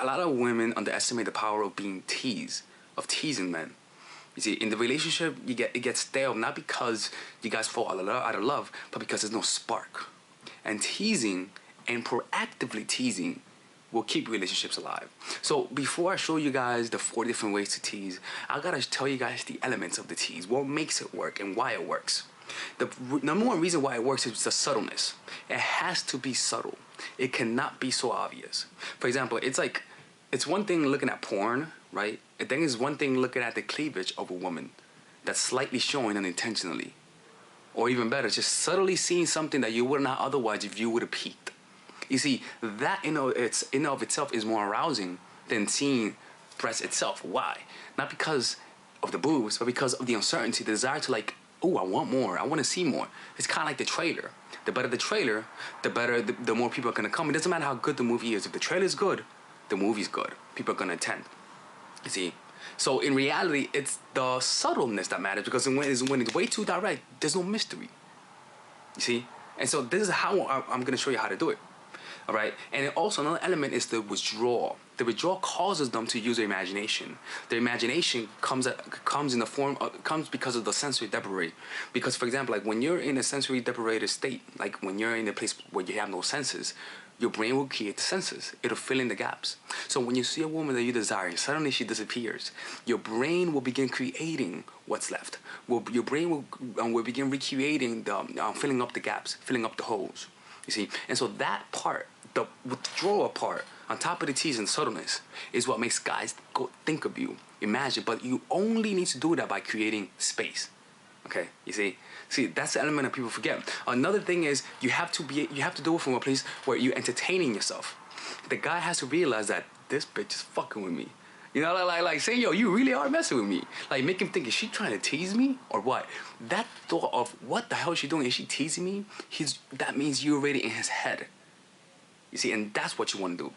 a lot of women underestimate the power of being teased, of teasing men. You see, in the relationship, it gets stale, not because you guys fall out of love, but because there's no spark. And teasing, and proactively teasing, will keep relationships alive. So before I show you guys the 4 different ways to tease, I gotta tell you guys the elements of the tease, what makes it work and why it works. The number one reason why it works is the subtleness. It has to be subtle. It cannot be so obvious. For example, it's one thing looking at porn, right? I think it's one thing looking at the cleavage of a woman that's slightly showing unintentionally. Or even better, just subtly seeing something that you would not otherwise if you would have peeked. You see, that in of itself is more arousing than seeing breast itself. Why? Not because of the boobs, but because of the uncertainty, the desire to like, oh, I want more, I want to see more. It's kind of like the trailer. The better the trailer, the more people are going to come. It doesn't matter how good the movie is. If the trailer is good, the movie's good. People are going to attend. You see? So in reality, it's the subtleness that matters, because when it's way too direct, there's no mystery. You see? And so this is how I'm going to show you how to do it. All right, and also another element is the withdrawal. The withdrawal causes them to use their imagination. Their imagination comes in the form comes because of the sensory deprivation. Because, for example, like when you're in a sensory deprived state, like when you're in a place where you have no senses, your brain will create the senses. It'll fill in the gaps. So when you see a woman that you desire, and suddenly she disappears, your brain will begin creating what's left. Your brain will begin recreating the filling up the gaps, filling up the holes. You see, and so that part, the withdrawal part, on top of the tease and subtleness, is what makes guys go think of you, imagine. But you only need to do that by creating space. Okay, you see, that's the element that people forget. Another thing is you have to do it from a place where you're entertaining yourself. The guy has to realize that this bitch is fucking with me. You know, like saying, yo, you really are messing with me. Like, make him think, is she trying to tease me or what? That thought of, what the hell is she doing? Is she teasing me? That means you're already in his head. You see, and that's what you want to do.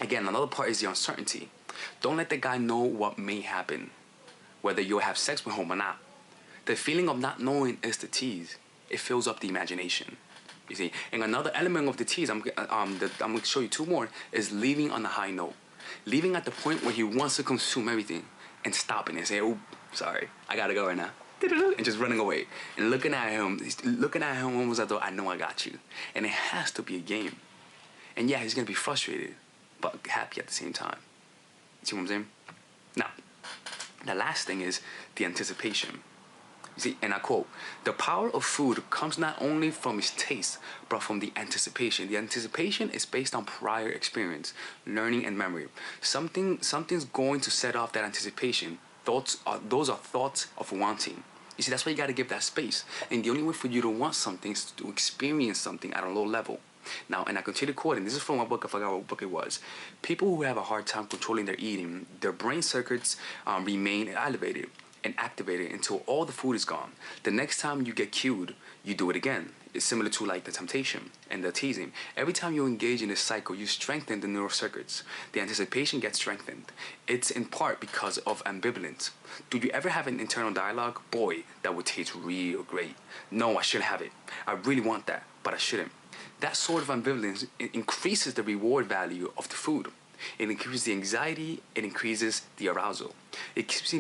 Again, another part is the uncertainty. Don't let the guy know what may happen, whether you'll have sex with him or not. The feeling of not knowing is the tease. It fills up the imagination. You see, and another element of the tease, I'm going to show you 2 more, is leaving on a high note. Leaving at the point where he wants to consume everything and stopping and saying, oh, sorry, I gotta go right now. And just running away. And looking at him almost as though, I know I got you. And it has to be a game. And yeah, he's gonna be frustrated, but happy at the same time. See what I'm saying? Now, the last thing is the anticipation. You see, and I quote, the power of food comes not only from its taste, but from the anticipation. The anticipation is based on prior experience, learning, and memory. Something's going to set off that anticipation. Those are thoughts of wanting. You see, that's why you got to give that space. And the only way for you to want something is to experience something at a low level. Now, and I continue quoting, this is from a book, I forgot what book it was. People who have a hard time controlling their eating, their brain circuits remain elevated and activated until all the food is gone. The next time you get cued, you do it again. It's similar to like the temptation and the teasing. Every time you engage in this cycle, you strengthen the neural circuits. The anticipation gets strengthened. It's in part because of ambivalence. Do you ever have an internal dialogue? Boy, that would taste real great. No, I shouldn't have it. I really want that, but I shouldn't. That sort of ambivalence increases the reward value of the food. It increases the anxiety, it increases the arousal. It keeps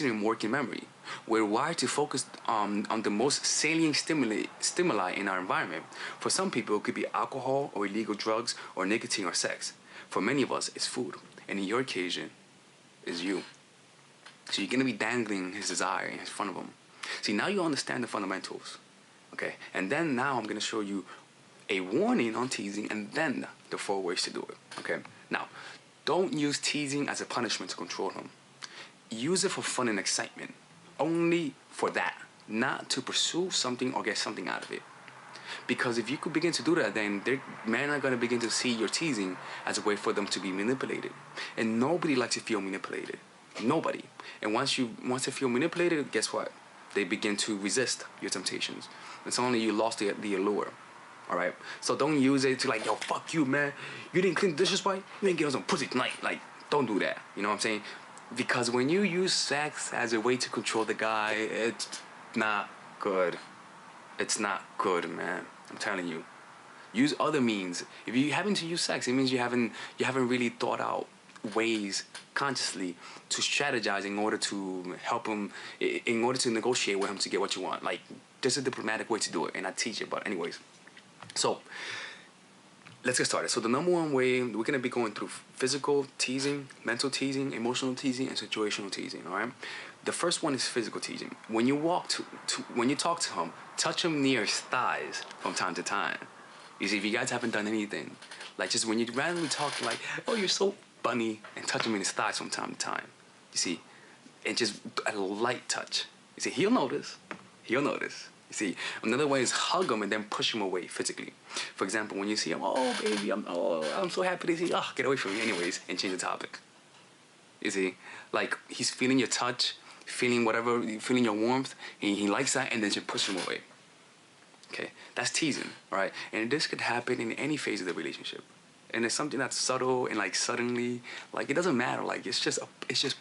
it in working memory. We're wired to focus on the most salient stimuli in our environment. For some people, it could be alcohol or illegal drugs or nicotine or sex. For many of us, it's food. And in your occasion, it's you. So you're going to be dangling his desire in front of him. See, now you understand the fundamentals. Okay? And then now I'm going to show you a warning on teasing and then the 4 ways to do it. Okay? Now, don't use teasing as a punishment to control him. Use it for fun and excitement. Only for that. Not to pursue something or get something out of it. Because if you could begin to do that, then men are going to begin to see your teasing as a way for them to be manipulated. And nobody likes to feel manipulated. Nobody. And once they feel manipulated, guess what? They begin to resist your temptations. It's only you lost the allure. Alright? So don't use it to like, yo, fuck you, man. You didn't clean the dishes right? You didn't get on some pussy tonight. Like, don't do that. You know what I'm saying? Because when you use sex as a way to control the guy, it's not good. It's not good, man. I'm telling you. Use other means. If you happen to use sex, it means you haven't really thought out ways consciously to strategize in order to help him, in order to negotiate with him to get what you want. Like, this is the diplomatic way to do it, and I teach it. But anyways, so let's get started. So the number one way, we're gonna be going through physical teasing, mental teasing, emotional teasing, and situational teasing. All right. The first one is physical teasing. When you when you talk to him, touch him near his thighs from time to time. You see, if you guys haven't done anything, like just when you randomly talk, like, oh, you're so funny, and touch him in his thighs from time to time. You see, and just a light touch. You see, he'll notice. He'll notice. You see, another way is hug him and then push him away physically. For example, when you see him, oh baby, I'm so happy to see you. Oh, get away from me, anyways, and change the topic. You see, like he's feeling your touch, feeling whatever, feeling your warmth, and he likes that, and then just push him away. Okay, that's teasing, right? And this could happen in any phase of the relationship. And it's something that's subtle and like suddenly, like it doesn't matter. Like it's just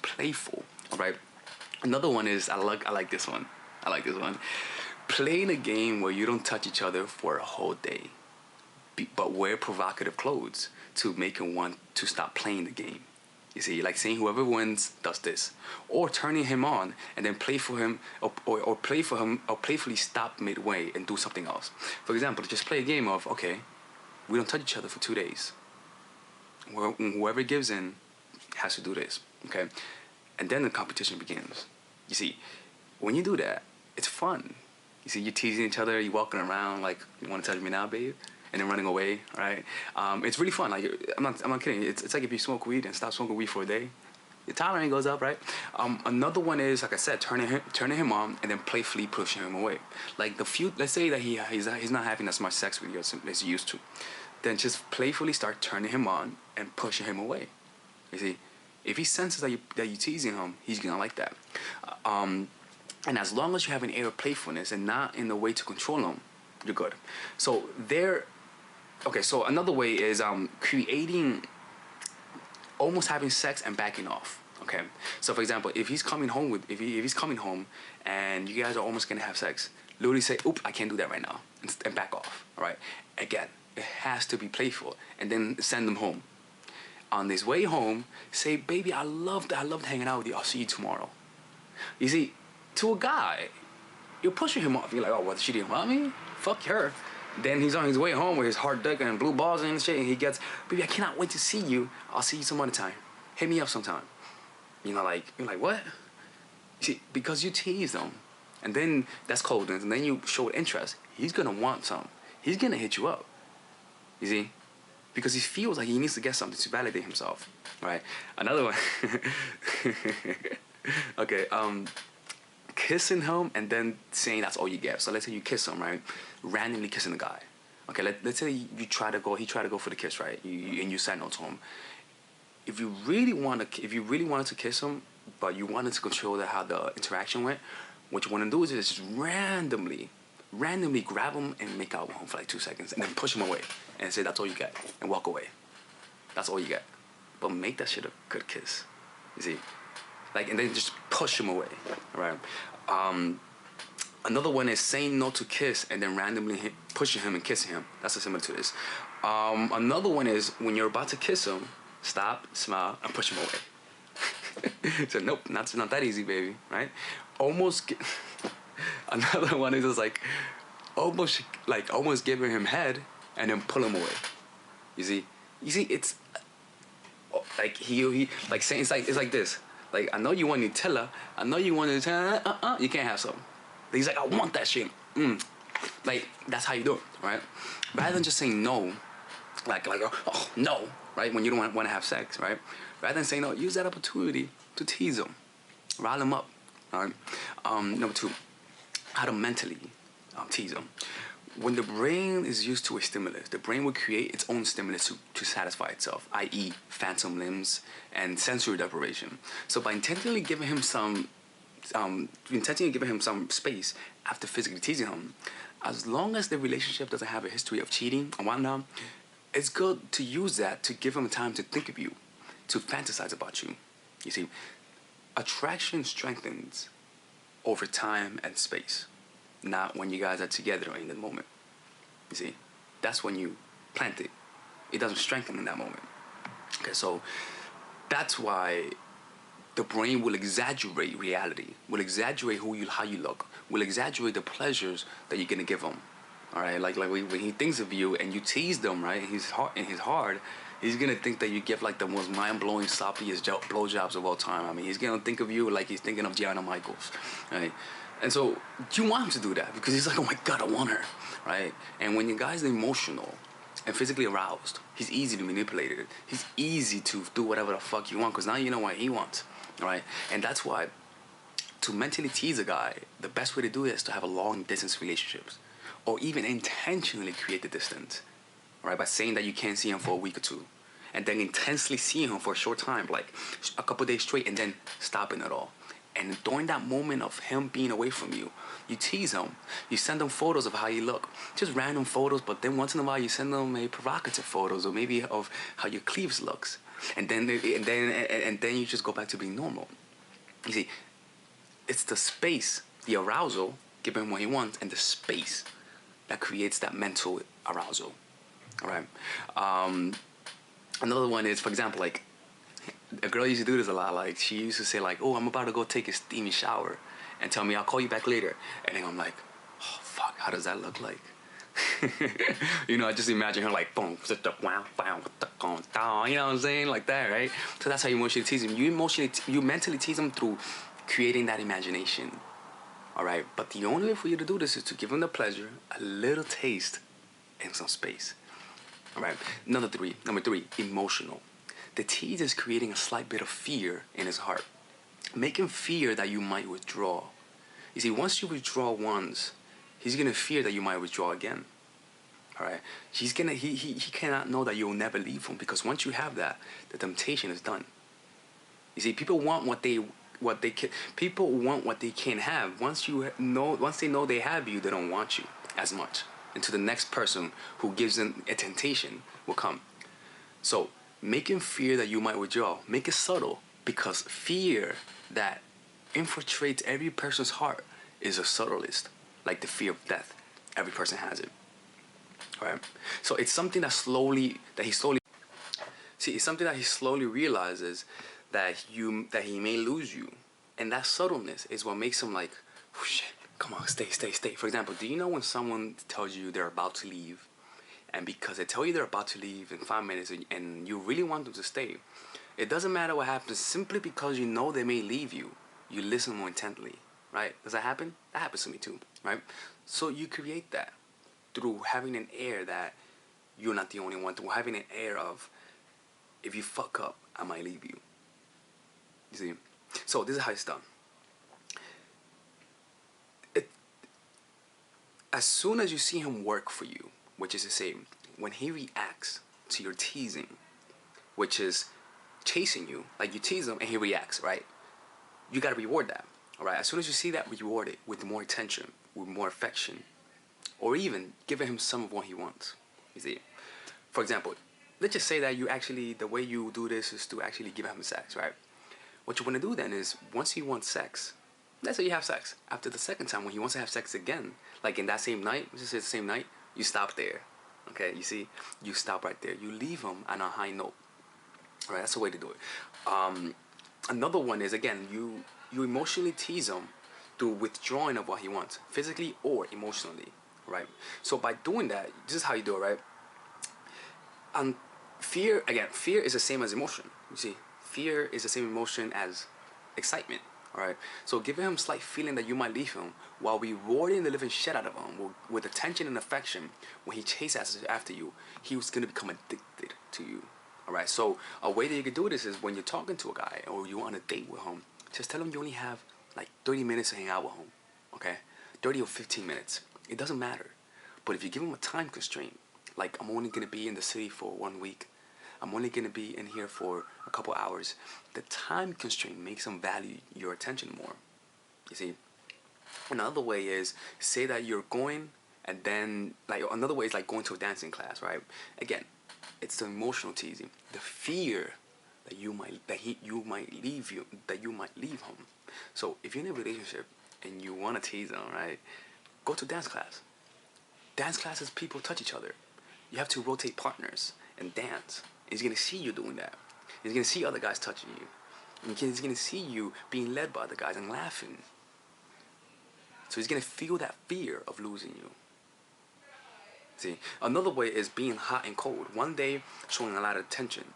playful, all right? Another one is I like this one. I like this one. Playing a game where you don't touch each other for a whole day, but wear provocative clothes to make him want to stop playing the game. You see, like saying whoever wins does this, or turning him on and then play for him, or play for him, or playfully stop midway and do something else. For example, just play a game of, okay, we don't touch each other for 2 days. Whoever gives in has to do this, okay? And then the competition begins. You see, when you do that, it's fun. You see, you're teasing each other, you're walking around like, you want to touch me now, babe? And then running away, right? It's really fun. Like I'm not kidding. It's like if you smoke weed and stop smoking weed for a day, your tolerance goes up, right? Another one is, like I said, turning him on and then playfully pushing him away. Like let's say that he's not having as much sex with you as he used to, then just playfully start turning him on and pushing him away. You see, if he senses that you're teasing him, he's gonna like that. And as long as you have an air of playfulness and not in the way to control him, you're good. So okay, so another way is creating, almost having sex and backing off. Okay, so for example, if he's coming home if he's coming home and you guys are almost gonna have sex, literally say, "Oop, I can't do that right now," and back off. All right. Again, it has to be playful, and then send them home. On this way home, say, "Baby, I loved hanging out with you. I'll see you tomorrow." You see, to a guy, you're pushing him off. You're like, "Oh, what? She didn't want me? Fuck her." Then he's on his way home with his hard dick and blue balls and shit, and he gets, "Baby, I cannot wait to see you. I'll see you some other time. Hit me up sometime." You know, like, you're like, what? You see, because you tease him, and then that's coldness, and then you show interest, he's gonna want some. He's gonna hit you up. You see? Because he feels like he needs to get something to validate himself. Right? Another one. Okay, kissing him and then saying that's all you get. So let's say you kiss him, right? Randomly kissing the guy. Okay, let's say he tried to go for the kiss, right? And you said no to him. If you really wanted to kiss him, but you wanted to control how the interaction went, what you want to do is just randomly grab him and make out with him for like 2 seconds, and then push him away and say that's all you get, and walk away. That's all you get. But make that shit a good kiss. You see? Like, and then just push him away, right? Another one is saying no to kiss and then randomly pushing him and kissing him. That's similar to this. Another one is when you're about to kiss him, stop, smile, and push him away. So nope, not that easy, baby, right? Another one is just like almost giving him head and then pull him away. You see, it's like he like saying it's like this. Like, I know you want Nutella. I know you want Nutella. You can't have some. He's like, I want that shit. Like, that's how you do it, right? Rather than just saying no, like oh no, right? When you don't want to have sex, right? Rather than saying no, use that opportunity to tease them, rile them up. All right. Number 2, how to mentally tease them. When the brain is used to a stimulus, the brain will create its own stimulus to satisfy itself, i.e. phantom limbs and sensory deprivation. So by intentionally giving him some space after physically teasing him, as long as the relationship doesn't have a history of cheating and whatnot, it's good to use that to give him time to think of you, to fantasize about you. You see, attraction strengthens over time and space, not when you guys are together in the moment. You see, that's when you plant it. It doesn't strengthen in that moment. Okay, so That's why the brain will exaggerate reality, will exaggerate how you look, will exaggerate the pleasures that you're gonna give him. All right, like when he thinks of you and you tease them, right? In his heart, he's gonna think that you give like the most mind-blowing, sloppiest blowjobs of all time. I mean, he's gonna think of you like he's thinking of Gianna Michaels, right? And so you want him to do that because he's like, oh my god, I want her, right? And when your guy's emotional and physically aroused, he's easy to manipulate it. He's easy to do whatever the fuck you want because now you know what he wants, right? And that's why to mentally tease a guy, the best way to do it is to have a long distance relationships, or even intentionally create the distance, right? By saying that you can't see him for a week or two, and then intensely seeing him for a short time, like a couple days straight, and then stopping it all. And during that moment of him being away from you, you tease him. You send him photos of how you look, just random photos. But then once in a while, you send him maybe provocative photos, or maybe of how your cleaves looks, and then you just go back to being normal. You see, it's the space, the arousal, giving him what he wants, and the space that creates that mental arousal. All right. Another one is, for example, like a girl used to do this a lot. Like she used to say, like, "Oh, I'm about to go take a steamy shower," and tell me, "I'll call you back later." And then I'm like, "Oh fuck, how does that look like?" You know, I just imagine her like, boom, wow, what the going down, you know what I'm saying, like that, right? So that's how you emotionally tease them. You mentally tease them through creating that imagination. All right, but the only way for you to do this is to give them the pleasure, a little taste, and some space. All right. Number three, emotional. The tease is creating a slight bit of fear in his heart. Make him fear that you might withdraw. You see, once you withdraw once, he's gonna fear that you might withdraw again. All right. He cannot know that you'll never leave him because once you have that, the temptation is done. You see, people want what they can. People want what they can't have. Once they know they have you, they don't want you as much. And to the next person who gives them a temptation will come. So make him fear that you might withdraw. Make it subtle because fear that infiltrates every person's heart is the subtlest, like the fear of death. Every person has it. All right. So it's something that he slowly realizes that he may lose you, and that subtleness is what makes him like, oh, shit, come on, stay. For example, do you know when someone tells you they're about to leave, and because they tell you they're about to leave in 5 minutes, and you really want them to stay, it doesn't matter what happens, simply because you know they may leave you, you listen more intently, right? Does that happen? That happens to me too, right? So you create that through having an air that you're not the only one, through having an air of, if you fuck up, I might leave you. You see? So this is how it's done. As soon as you see him work for you, which is to say, when he reacts to your teasing, which is chasing you, like you tease him and he reacts, right? You gotta reward that, all right? As soon as you see that, reward it with more attention, with more affection, or even giving him some of what he wants. You see? For example, let's just say that the way you do this is to actually give him sex, right? What you want to do then is, once he wants sex, let's say you have sex. After the second time, when he wants to have sex again, like in that same night, let's just say the same night, you stop there. Okay, you see? You stop right there. You leave him on a high note. All right, that's the way to do it. Another one is, again, you emotionally tease him through withdrawing of what he wants, physically or emotionally, right? So by doing that, this is how you do it, right? Fear is the same as emotion. You see, fear is the same emotion as excitement. All right. So giving him slight feeling that you might leave him while rewarding the living shit out of him with attention and affection. When he chases after you, he was gonna become addicted to you. All right. So a way that you can do this is when you're talking to a guy or you're on a date with him, just tell him you only have like 30 minutes to hang out with him. Okay, 30 or 15 minutes. It doesn't matter. But if you give him a time constraint, like, I'm only gonna be in the city for 1 week, I'm only gonna be in here for a couple hours, the time constraint makes them value your attention more. You see? Another way is, say that you're going, and then, like, another way is like going to a dancing class, right? Again, it's the emotional teasing, the fear that you might leave him. So if you're in a relationship and you want to tease him, right? Go to dance class. Dance classes, people touch each other. You have to rotate partners and dance. He's gonna see you doing that. He's gonna see other guys touching you. And he's gonna see you being led by other guys and laughing. So he's gonna feel that fear of losing you. See, another way is being hot and cold. One day showing a lot of attention,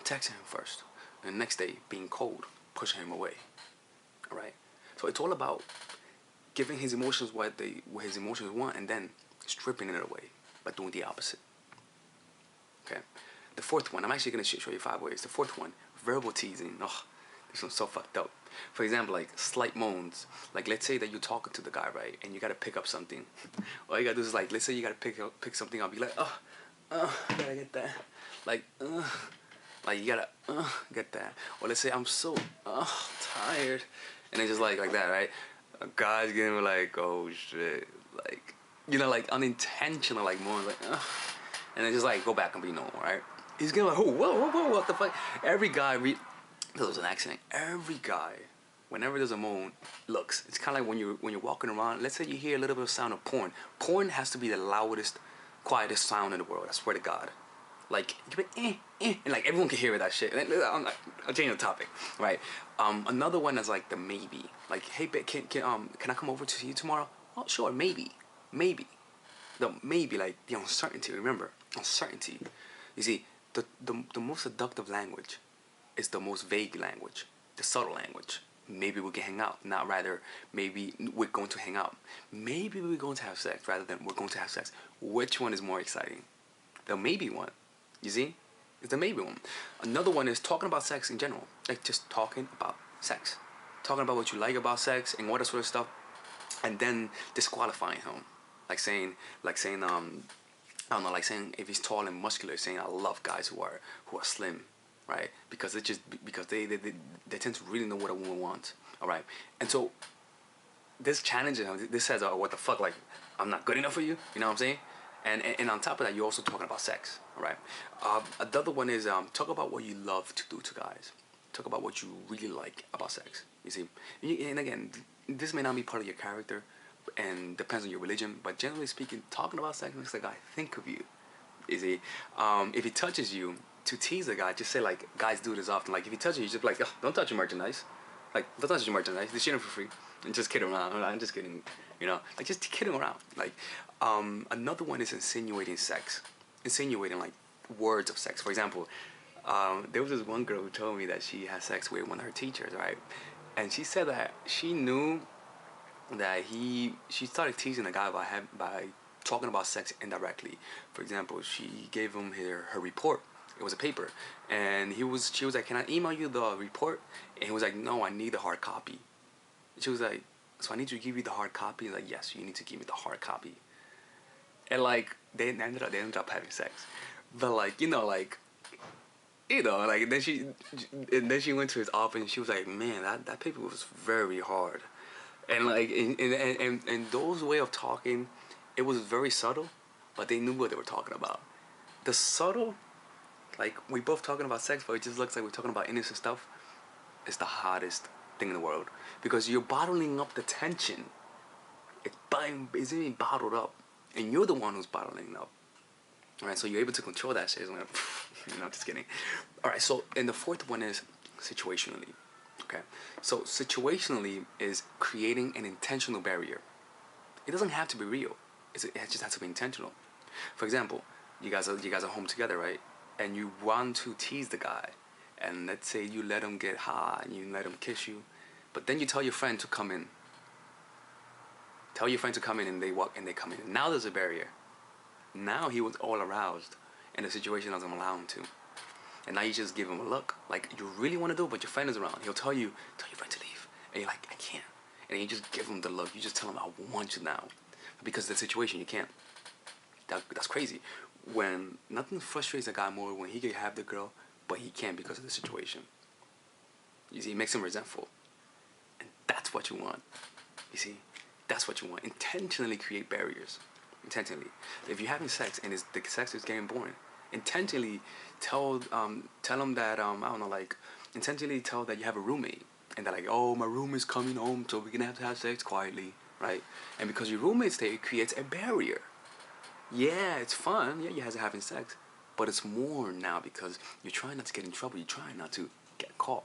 texting him first, and the next day being cold, pushing him away. All right. So it's all about giving his emotions what his emotions want, and then stripping it away by doing the opposite. Okay. The fourth one, I'm actually gonna show you 5 ways. The fourth one, verbal teasing. Oh, this one's so fucked up. For example, like slight moans. Like let's say that you're talking to the guy, right, and you gotta pick up something. All you gotta do is like, let's say you gotta pick something up. You're like, I gotta get that. Like you gotta get that. Or let's say I'm so tired, and it's just like that, right? A guy's getting like, oh shit, like like unintentional, like moans, like and then just like go back and be normal, right? He's gonna like, whoa, what the fuck? Every guy, there was an accident. Every guy, whenever there's a moan, looks. It's kind of like when you're walking around. Let's say you hear a little bit of sound of porn. Porn has to be the loudest, quietest sound in the world. I swear to God. Like you be, and like everyone can hear that shit. I'll change the topic, right? Another one is like the maybe. Like, hey, can I come over to see you tomorrow? Oh, sure, maybe. The maybe, like the uncertainty. Remember, uncertainty. You see, the most seductive language is the most vague language, the subtle language. Maybe we can hang out, not rather maybe we're going to hang out. Maybe we're going to have sex rather than we're going to have sex. Which one is more exciting? The maybe one. You see? It's the maybe one. Another one is talking about sex in general. Like just talking about sex. Talking about what you like about sex and what sort of stuff. And then disqualifying him. Like saying I don't know, like saying if he's tall and muscular, saying I love guys who are slim, right? Because they tend to really know what a woman wants, all right? And so this challenges him. This says, what the fuck, like I'm not good enough for you. You know what I'm saying? And on top of that, you're also talking about sex, all right? Another one is talk about what you love to do to guys. Talk about what you really like about sex. You see, and again, this may not be part of your character, and depends on your religion, but generally speaking, talking about sex makes the guy think of you. You see, if he touches you, to tease a guy, just say like, guys do this often. Like if he touches you, just be like, oh, don't touch your merchandise. Like, don't touch your merchandise. This shit for free. And just kidding around. I'm just kidding. Like just kidding around. Like, another one is insinuating sex, insinuating like words of sex. For example, there was this one girl who told me that she had sex with one of her teachers, right? And she said that she knew that she started teasing the guy by talking about sex indirectly. For example, she gave him her report. It was a paper, and she was like, can I email you the report? And he was like, no, I need the hard copy. She was like, so I need to give you the hard copy? He's like, yes, you need to give me the hard copy. And like they ended up having sex, but like then she went to his office and she was like, man, that paper was very hard. And like and those way of talking, it was very subtle, but they knew what they were talking about. The subtle, like we both talking about sex, but it just looks like we're talking about innocent stuff. It's the hottest thing in the world because you're bottling up the tension. It's being bottled up, and you're the one who's bottling it up. All right, so you're able to control that shit. Like, I'm just kidding. All right, so and the fourth one is situationally. Okay, so situationally is creating an intentional barrier. It doesn't have to be real. It just has to be intentional. For example, you guys are home together, right? And you want to tease the guy, and let's say you let him get high and you let him kiss you, but then you tell your friend to come in. Tell your friend to come in, and they walk and they come in. Now there's a barrier. Now he was all aroused, and the situation doesn't allow him to. And now you just give him a look, like you really want to do it, but your friend is around. He'll tell your friend to leave, and you're like, I can't. And you just give him the look. You just tell him, I want you now, because of the situation you can't. That's crazy. When nothing frustrates a guy more when he can have the girl, but he can't because of the situation. You see, it makes him resentful, and that's what you want. You see, that's what you want. Intentionally create barriers. Intentionally, if you're having sex and the sex is getting boring, intentionally tell them that I don't know, like intentionally tell that you have a roommate, and they're like, oh, my room is coming home, so we're gonna have to have sex quietly, right? And because your roommate's there, it creates a barrier. Yeah, it's fun. Yeah, you guys are having sex, but it's more now because you're trying not to get in trouble. You're trying not to get caught.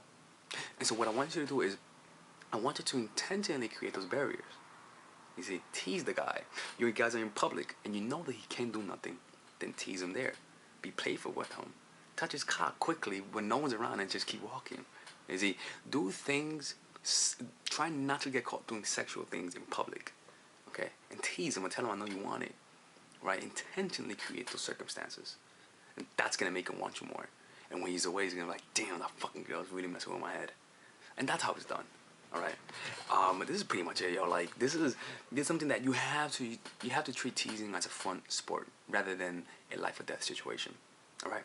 And so what I want you to do is, I want you to intentionally create those barriers. You see, tease the guy. You guys are in public and you know that he can't do nothing. Then tease him there. Be playful with him. Touch his cock quickly when no one's around and just keep walking. You see, do things. Try not to get caught doing sexual things in public. Okay, and tease him and tell him I know you want it. Right, intentionally create those circumstances, and that's gonna make him want you more. And when he's away, he's gonna be like, damn, that fucking girl's really messing with my head. And that's how it's done. All right. This is pretty much it, yo. Like this is something that you have to treat teasing as a fun sport rather than a life or death situation. All right.